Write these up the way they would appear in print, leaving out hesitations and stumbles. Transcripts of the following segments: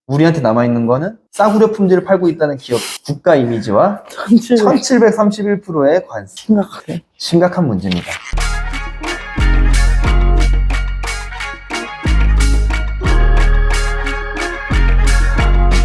우리한테 남아있는 거는 싸구려 품질을 팔고 있다는 기업 국가 이미지와 1731%의 관세. 심각하게. 심각한 문제입니다.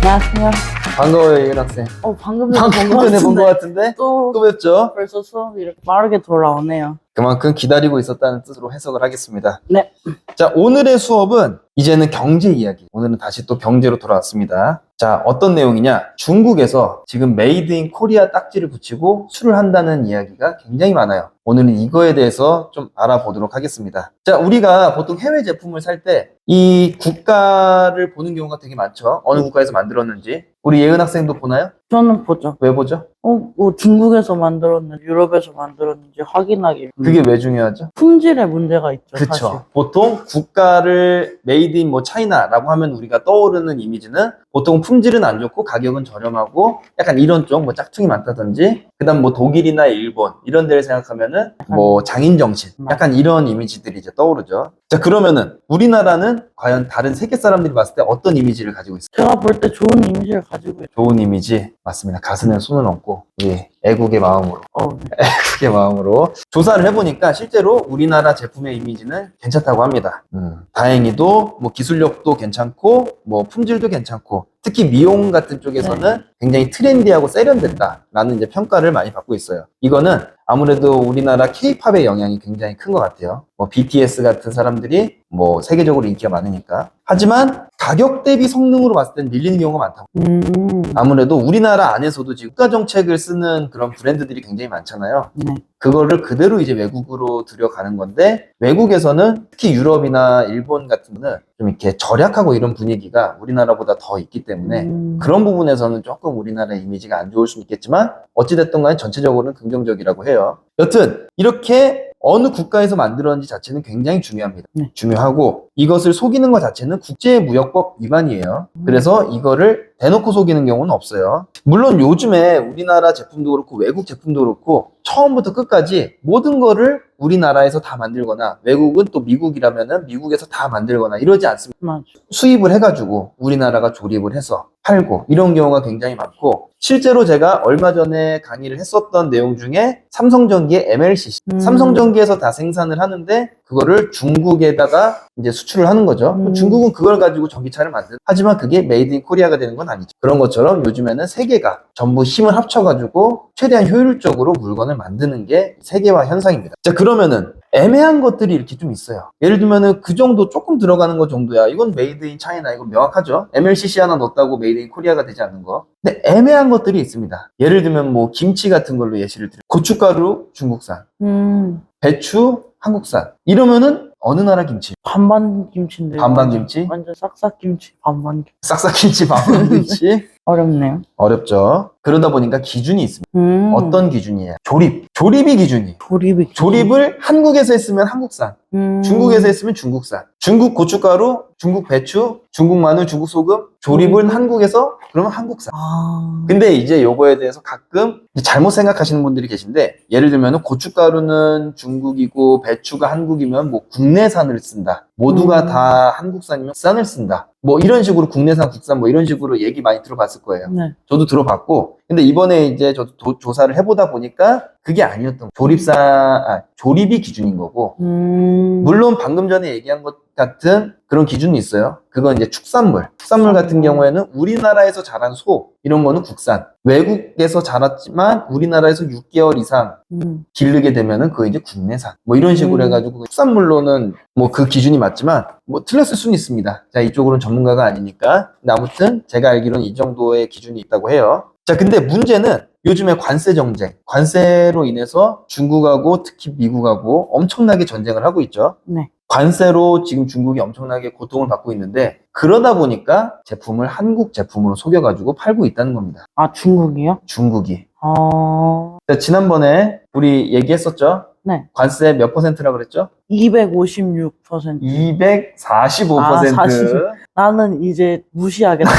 안녕하세요. 반가워요, 예은 학생. 방금 방금 전에 본 것 같은데? 또 뵙죠? 벌써 수업이 이렇게 빠르게 돌아오네요. 그만큼 기다리고 있었다는 뜻으로 해석을 하겠습니다. 네. 자, 오늘의 수업은 이제는 경제 이야기. 오늘은 다시 또 경제로 돌아왔습니다. 자, 어떤 내용이냐? 중국에서 지금 메이드 인 코리아 딱지를 붙이고 수출을 한다는 이야기가 굉장히 많아요. 오늘은 이거에 대해서 좀 알아보도록 하겠습니다. 자, 우리가 보통 해외 제품을 살 때 이 국가를 보는 경우가 되게 많죠. 어느 국가에서 만들었는지. 우리 예은 학생도 보나요? 저는 보죠. 왜 보죠? 뭐 중국에서 만들었는지 유럽에서 만들었는지 확인하기. 그게 왜 중요하죠? 품질에 문제가 있죠. 사실. 그쵸. 보통 국가를 메이드 인 뭐 차이나라고 하면 우리가 떠오르는 이미지는 보통 품질은 안 좋고 가격은 저렴하고 약간 이런 쪽 뭐 짝퉁이 많다든지 그다음 뭐 독일이나 일본 이런 데를 생각하면은 뭐 장인 정신 약간 이런 이미지들이 이제 떠오르죠. 자, 그러면은 우리나라는 과연 다른 세계 사람들이 봤을 때 어떤 이미지를 가지고 있어요? 제가 볼 때 좋은 이미지를 가지고 있죠. 좋은 이미지 맞습니다. 가슴에 손을 얹고 우리 애국의 마음으로 네. 애국의 마음으로 조사를 해보니까 실제로 우리나라 제품의 이미지는 괜찮다고 합니다. 다행히도 뭐 기술력도 괜찮고 뭐 품질도 괜찮고 특히 미용 같은 쪽에서는 굉장히 트렌디하고 세련됐다라는 이제 평가를 많이 받고 있어요. 이거는 아무래도 우리나라 K-팝의 영향이 굉장히 큰 것 같아요. 뭐 BTS 같은 사람들이 뭐 세계적으로 인기가 많으니까. 하지만 가격 대비 성능으로 봤을 땐 밀리는 경우가 많다고. 아무래도 우리나라 안에서도 지금 국가 정책을 쓰는 그런 브랜드들이 굉장히 많잖아요. 네. 그거를 그대로 이제 외국으로 들여가는 건데 외국에서는 특히 유럽이나 일본 같은 데는 좀 이렇게 절약하고 이런 분위기가 우리나라보다 더 있기 때문에 그런 부분에서는 조금 우리나라의 이미지가 안 좋을 수는 있겠지만 어찌됐든 간에 전체적으로는 긍정적이라고 해요. 여튼 이렇게 어느 국가에서 만들었는지 자체는 굉장히 중요합니다. 네. 중요하고 이것을 속이는 것 자체는 국제무역법 위반이에요. 그래서 이거를 대놓고 속이는 경우는 없어요. 물론 요즘에 우리나라 제품도 그렇고 외국 제품도 그렇고 처음부터 끝까지 모든 거를 우리나라에서 다 만들거나 외국은 또 미국이라면은 미국에서 다 만들거나 이러지 않습니다. 맞아. 수입을 해가지고 우리나라가 조립을 해서 팔고 이런 경우가 굉장히 많고 실제로 제가 얼마 전에 강의를 했었던 내용 중에 삼성전기의 MLCC 삼성전기에서 다 생산을 하는데 그거를 중국에다가 이제 수출을 하는 거죠. 중국은 그걸 가지고 전기차를 만든 하지만 그게 메이드 인 코리아가 되는 건 아니죠. 그런 것처럼 요즘에는 세계가 전부 힘을 합쳐가지고 최대한 효율적으로 물건을 만드는 게 세계화 현상입니다. 자, 그러면은 애매한 것들이 이렇게 좀 있어요. 예를 들면은 그 정도 조금 들어가는 것 정도야. 이건 메이드 인 차이나 이건 명확하죠. MLCC 하나 넣었다고 메이드 인 코리아가 되지 않는 거. 근데 애매한 것들이 있습니다. 예를 들면 뭐 김치 같은 걸로 예시를 드려. 고춧가루 중국산, 배추 한국산. 이러면은 어느 나라 김치? 반반 김치인데. 반반 김치? 완전 싹싹 김치, 반반 김치. 싹싹김치, 반반 김치? 어렵네요. 어렵죠. 그러다 보니까 기준이 있습니다. 어떤 기준이에요? 조립이 기준이. 조립을 한국에서 했으면 한국산, 중국에서 했으면 중국산. 중국 고춧가루, 중국 배추, 중국 마늘, 중국 소금. 조립은 한국에서 그러면 한국산. 근데 이제 요거에 대해서 가끔 잘못 생각하시는 분들이 계신데 예를 들면 고춧가루는 중국이고 배추가 한국이면 뭐 국내산을 쓴다. 모두가 다 한국산이면 국산을 쓴다. 뭐 이런 식으로 국내산, 국산 뭐 이런 식으로 얘기 많이 들어봤을 거예요. 네. 저도 들어봤고 근데 이번에 이제 저도 조사를 해보다 보니까 그게 아니었던 거예요. 조립이 기준인 거고 물론 방금 전에 얘기한 것 같은 그런 기준이 있어요. 그건 이제 축산물 같은 경우에는 우리나라에서 자란 소 이런 거는 국산, 외국에서 자랐지만 우리나라에서 6개월 이상 기르게 되면은 그거 이제 국내산 뭐 이런 식으로 해가지고 축산물로는 뭐 그 기준이 맞지만 뭐 틀렸을 수는 있습니다. 자, 이쪽으로는 전문가가 아니니까. 근데 아무튼 제가 알기로는 이 정도의 기준이 있다고 해요. 자, 근데 문제는 요즘에 관세 정쟁, 관세로 인해서 중국하고 특히 미국하고 엄청나게 전쟁을 하고 있죠. 네. 관세로 지금 중국이 엄청나게 고통을 받고 있는데 그러다 보니까 제품을 한국 제품으로 속여가지고 팔고 있다는 겁니다. 아, 중국이요? 중국이. 자, 지난번에 우리 얘기했었죠? 네. 관세 몇 퍼센트라고 그랬죠? 256%. 245%. 나는 이제 무시하겠다.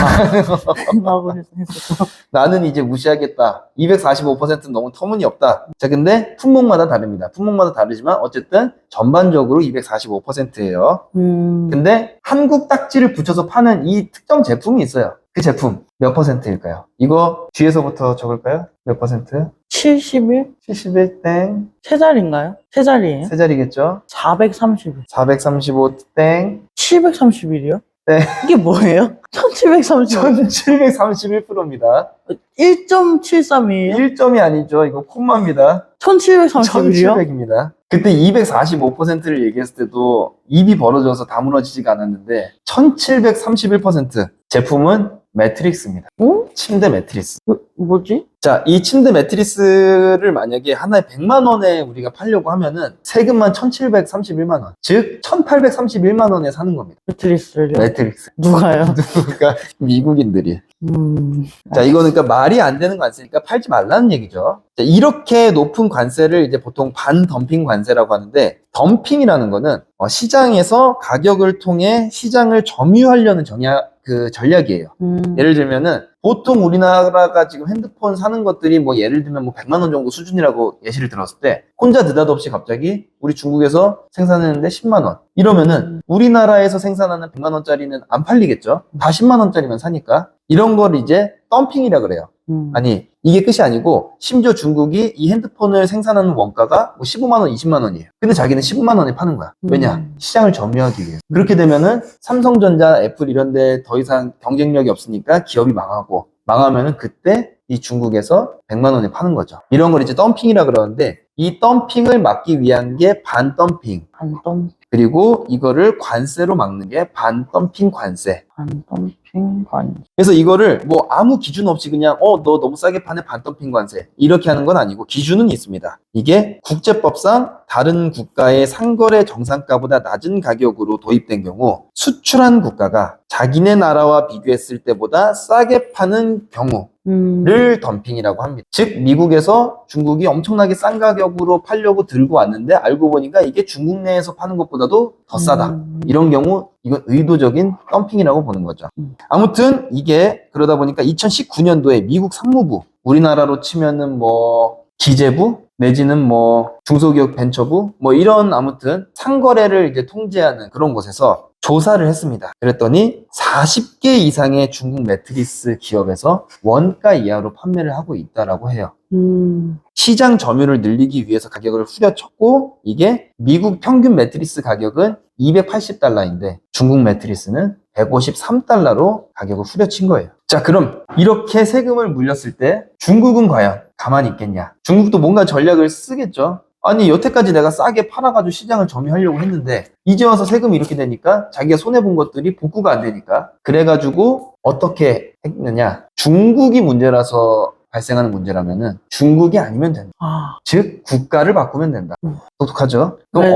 라고 했었어. 나는 이제 무시하겠다. 245%는 너무 터무니없다. 자, 근데 품목마다 다릅니다. 품목마다 다르지만 어쨌든 전반적으로 245%예요. 근데 한국 딱지를 붙여서 파는 이 특정 제품이 있어요. 그 제품 몇 퍼센트일까요? 이거 뒤에서부터 적을까요? 몇 퍼센트? 71? 71 땡. 세 자리인가요? 세 자리예요? 세 자리겠죠? 431. 435 땡. 731이요? 네. 이게 뭐예요? 1731. 1731%입니다. 1.73이에요? 1점이 아니죠. 이거 콤마입니다. 1731이요? 1700입니다. 그때 245%를 얘기했을 때도 입이 벌어져서 다물어지지가 않았는데 1731% 제품은 매트릭스입니다. 어? 침대 매트리스. 뭐지? 자, 이 침대 매트리스를 만약에 하나에 100만 원에 우리가 팔려고 하면은 세금만 1731만 원. 즉 1831만 원에 사는 겁니다. 매트리스를요? 매트릭스. 누가요? 그러니까 미국인들이. 자, 이거는 그러니까 말이 안 되는 관세니까 팔지 말라는 얘기죠. 자, 이렇게 높은 관세를 이제 보통 반덤핑 관세라고 하는데, 덤핑이라는 거는 시장에서 가격을 통해 시장을 점유하려는 전략이에요. 예를 들면은 보통 우리나라가 지금 핸드폰 사는 것들이 뭐 예를 들면 뭐 100만 원 정도 수준이라고 예시를 들었을 때 혼자 느닷없이 갑자기 우리 중국에서 생산했는데 10만 원 이러면은 우리나라에서 생산하는 100만 원짜리는 안 팔리겠죠. 다 10만 원짜리만 사니까 이런 걸 이제 덤핑이라 그래요. 아니 이게 끝이 아니고 심지어 중국이 이 핸드폰을 생산하는 원가가 뭐 15만 원, 20만 원이에요. 근데 자기는 15만 원에 파는 거야. 왜냐? 시장을 점유하기 위해서. 그렇게 되면은 삼성전자, 애플 이런 데 더 이상 경쟁력이 없으니까 기업이 망하고 망하면은 그때 이 중국에서 100만 원에 파는 거죠. 이런 걸 이제 덤핑이라 그러는데 이 덤핑을 막기 위한 게 반덤핑. 반덤, 그리고 이거를 관세로 막는 게 반덤핑 관세. 반덤핑 관세. 그래서 이거를 뭐 아무 기준 없이 그냥 너 너무 싸게 파네 반덤핑 관세 이렇게 하는 건 아니고 기준은 있습니다. 이게 국제법상 다른 국가의 상거래 정상가보다 낮은 가격으로 도입된 경우 수출한 국가가 자기네 나라와 비교했을 때보다 싸게 파는 경우를 덤핑이라고 합니다. 즉 미국에서 중국이 엄청나게 싼 가격으로 팔려고 들고 왔는데 알고 보니까 이게 중국 내에서 파는 것보다도 더 싸다. 이런 경우 이건 의도적인 덤핑이라고 보는 거죠. 아무튼 이게 그러다 보니까 2019년도에 미국 상무부, 우리나라로 치면은 뭐 기재부 내지는 뭐 중소기업 벤처부 뭐 이런 아무튼 상거래를 이제 통제하는 그런 곳에서 조사를 했습니다. 그랬더니 40개 이상의 중국 매트리스 기업에서 원가 이하로 판매를 하고 있다라고 해요. 시장 점유를 늘리기 위해서 가격을 후려쳤고 이게 미국 평균 매트리스 가격은 280달러인데 중국 매트리스는 153달러로 가격을 후려친 거예요. 자, 그럼 이렇게 세금을 물렸을 때 중국은 과연 가만히 있겠냐? 중국도 뭔가 전략을 쓰겠죠. 아니 여태까지 내가 싸게 팔아가지고 시장을 점유하려고 했는데 이제 와서 세금이 이렇게 되니까 자기가 손해본 것들이 복구가 안 되니까 그래가지고 어떻게 했느냐? 중국이 문제라서 발생하는 문제라면은 중국이 아니면 된다. 즉 국가를 바꾸면 된다. 똑똑하죠? 그럼 네.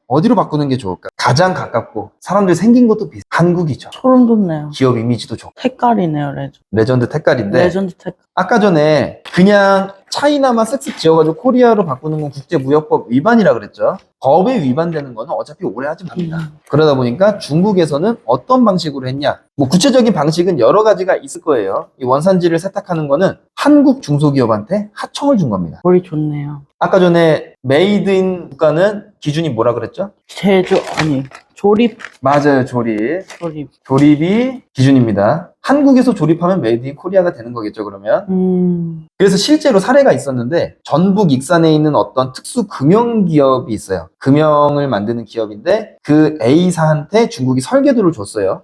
어디로 바꾸는 게 좋을까? 가장 가깝고 사람들이 생긴 것도 비슷. 한국이죠. 소름 돋네요. 기업 이미지도 좋고 색깔이네요, 레전드 택깔인데 레전드 색깔. 아까 전에 그냥 차이나만 쓱쓱 지어가지고 코리아로 바꾸는 건 국제무역법 위반이라 그랬죠. 법에 위반되는 거는 어차피 오래 하지 맙니다. 그러다 보니까 중국에서는 어떤 방식으로 했냐? 뭐 구체적인 방식은 여러 가지가 있을 거예요. 이 원산지를 세탁하는 거는 한국 중소기업한테 하청을 준 겁니다. 머리 좋네요. 아까 전에 메이드 인 국가는 기준이 뭐라 그랬죠? 조립. 맞아요, 조립. 조립이 기준입니다. 한국에서 조립하면 메이드 인 코리아가 되는 거겠죠, 그러면? 그래서 실제로 사례가 있었는데 전북 익산에 있는 어떤 특수 금형 기업이 있어요. 금형을 만드는 기업인데 그 A사한테 중국이 설계도를 줬어요.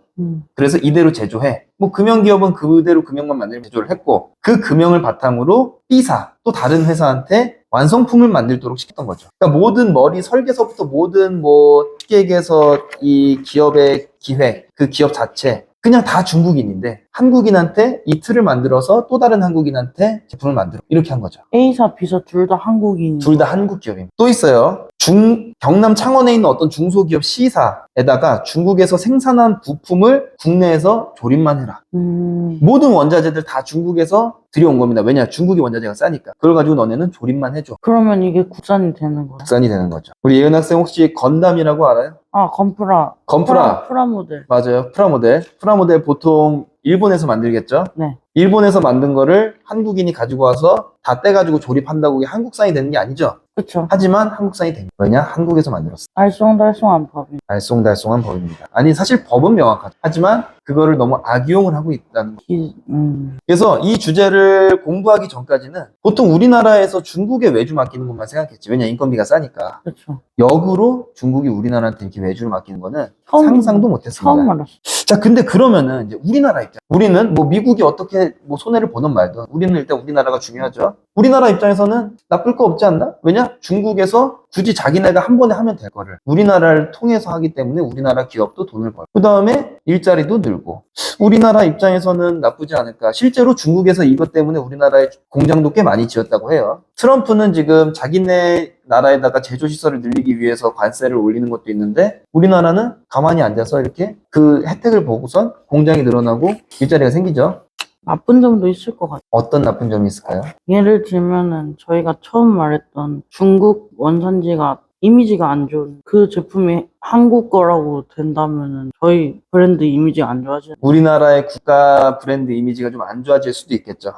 그래서 이대로 제조해. 뭐 금형 기업은 그대로 금형만 만들면 제조를 했고 그 금형을 바탕으로 B사 또 다른 회사한테 완성품을 만들도록 시켰던 거죠. 그러니까 모든 머리 설계서부터 모든 뭐 기획에서 이 기업의 기획, 그 기업 자체 그냥 다 중국인인데 한국인한테 이 틀을 만들어서 또 다른 한국인한테 제품을 만들어 이렇게 한 거죠. A사, B사 둘 다 한국인. 둘 다 한국 기업입니다. 또 있어요. 경남 창원에 있는 어떤 중소기업 C사에다가 중국에서 생산한 부품을 국내에서 조립만 해라. 모든 원자재들 다 중국에서 들여온 겁니다. 왜냐? 중국이 원자재가 싸니까. 그걸 가지고 너네는 조립만 해줘. 그러면 이게 국산이 되는 거예요? 국산이 되는 거죠. 우리 예은 학생 혹시 건담이라고 알아요? 아, 건프라. 건프라. 프라모델. 맞아요. 프라모델. 프라모델 보통 일본에서 만들겠죠? 네. 일본에서 만든 거를 한국인이 가지고 와서 다 떼가지고 조립한다고 이게 한국산이 되는 게 아니죠? 그쵸. 하지만 한국산이 됩니다. 왜냐? 한국에서 만들었어요. 알쏭달쏭한 법이. 알쏭달쏭한 법입니다. 아니, 사실 법은 명확하죠. 하지만 그거를 너무 악용을 하고 있다는 거. 그래서 이 주제를 공부하기 전까지는 보통 우리나라에서 중국에 외주 맡기는 것만 생각했지. 왜냐? 인건비가 싸니까. 그쵸. 역으로 중국이 우리나라한테 이렇게 외주를 맡기는 거는 처음- 상상도 못했습니다. 처음 알았어. 자, 근데 그러면은 이제 우리나라 입장. 우리는 뭐 미국이 어떻게 뭐 손해를 보든 말든 우리는 일단 우리나라가 중요하죠. 우리나라 입장에서는 나쁠 거 없지 않나? 왜냐? 중국에서 굳이 자기네가 한 번에 하면 될 거를 우리나라를 통해서 하기 때문에 우리나라 기업도 돈을 벌고 그 다음에 일자리도 늘고 우리나라 입장에서는 나쁘지 않을까. 실제로 중국에서 이것 때문에 우리나라의 공장도 꽤 많이 지었다고 해요. 트럼프는 지금 자기네 나라에다가 제조시설을 늘리기 위해서 관세를 올리는 것도 있는데 우리나라는 가만히 앉아서 이렇게 그 혜택을 보고선 공장이 늘어나고 일자리가 생기죠. 나쁜 점도 있을 것 같아요. 어떤 나쁜 점이 있을까요? 예를 들면은 저희가 처음 말했던 중국 원산지가 이미지가 안 좋은 그 제품이 한국 거라고 된다면은 저희 브랜드 이미지가 안 좋아지는. 우리나라의 국가 브랜드 이미지가 좀 안 좋아질 수도 있겠죠.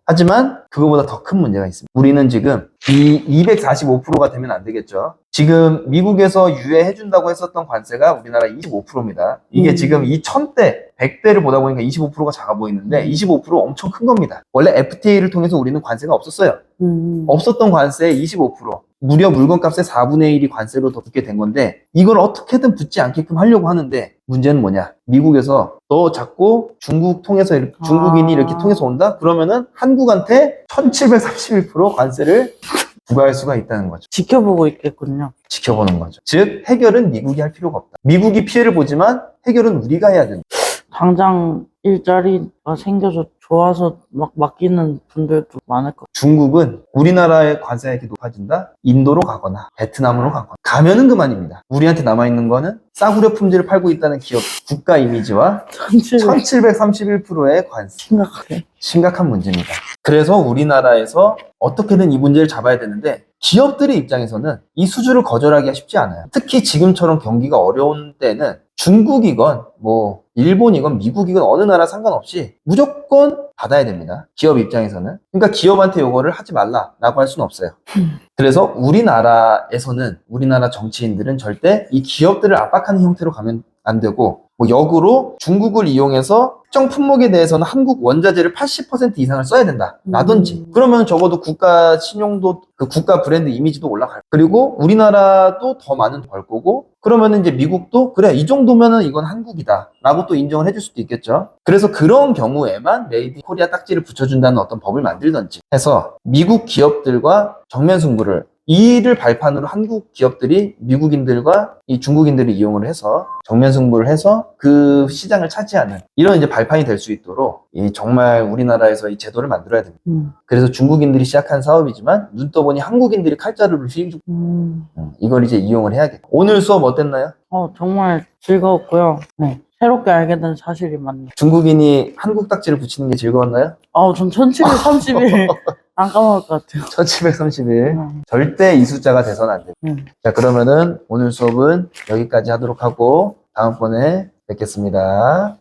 하지만 그거보다 더 큰 문제가 있습니다. 우리는 지금 이 245%가 되면 안 되겠죠. 지금 미국에서 유예해준다고 했었던 관세가 우리나라 25%입니다. 이게 지금 이 1000대, 100대를 보다 보니까 25%가 작아 보이는데 25% 엄청 큰 겁니다. 원래 FTA를 통해서 우리는 관세가 없었어요. 없었던 관세의 25%. 무려 물건값의 4분의 1이 관세로 더 붙게 된 건데 이걸 어떻게든 붙지 않게끔 하려고 하는데 문제는 뭐냐? 미국에서 너 자꾸 중국 통해서 중국인이 이렇게 통해서 온다? 그러면은 한국한테 1731% 관세를 부과할 수가 있다는 거죠. 지켜보고 있겠군요. 지켜보는 거죠. 즉 해결은 미국이 할 필요가 없다. 미국이 피해를 보지만 해결은 우리가 해야 된다. 당장 일자리가 생겨서 좋아서 막 맡기는 분들도 많을 것 같아요. 중국은 우리나라의 관세가 이렇게 높아진다? 인도로 가거나 베트남으로 가거나 가면은 그만입니다. 우리한테 남아있는 거는 싸구려 품질을 팔고 있다는 기업 국가 이미지와 1731%의 관세. 심각해. 심각한 문제입니다. 그래서 우리나라에서 어떻게든 이 문제를 잡아야 되는데 기업들의 입장에서는 이 수주를 거절하기가 쉽지 않아요. 특히 지금처럼 경기가 어려운 때는 중국이건 뭐 일본이건 미국이건 어느 나라 상관없이 무조건 받아야 됩니다. 기업 입장에서는. 그러니까 기업한테 요거를 하지 말라라고 할 수는 없어요. 그래서 우리나라에서는 우리나라 정치인들은 절대 이 기업들을 압박하는 형태로 가면 안 되고 뭐 역으로 중국을 이용해서 특정 품목에 대해서는 한국 원자재를 80% 이상을 써야 된다 라든지 그러면 적어도 국가 신용도 그 국가 브랜드 이미지도 올라갈 그리고 우리나라도 더 많은 돈 벌 거고 그러면은 이제 미국도 그래 이 정도면은 이건 한국이다 라고 또 인정을 해줄 수도 있겠죠. 그래서 그런 경우에만 메이드 인 코리아 딱지를 붙여준다는 어떤 법을 만들던지 해서 미국 기업들과 정면 승부를 이 일을 발판으로 한국 기업들이 미국인들과 이 중국인들을 이용을 해서 정면 승부를 해서 그 시장을 차지하는 이런 이제 발판이 될 수 있도록 이 정말 우리나라에서 이 제도를 만들어야 됩니다. 그래서 중국인들이 시작한 사업이지만 눈 떠보니 한국인들이 칼자루를 휘두르고 이걸 이제 이용을 해야겠다. 오늘 수업 어땠나요? 정말 즐거웠고요. 네. 새롭게 알게 된 사실이 많네요. 중국인이 한국 딱지를 붙이는 게 즐거웠나요? 전 1730일 안 까먹을 것 같아요. 1731. 절대 이 숫자가 돼서는 안 됩니다. 자, 그러면은 오늘 수업은 여기까지 하도록 하고 다음번에 뵙겠습니다.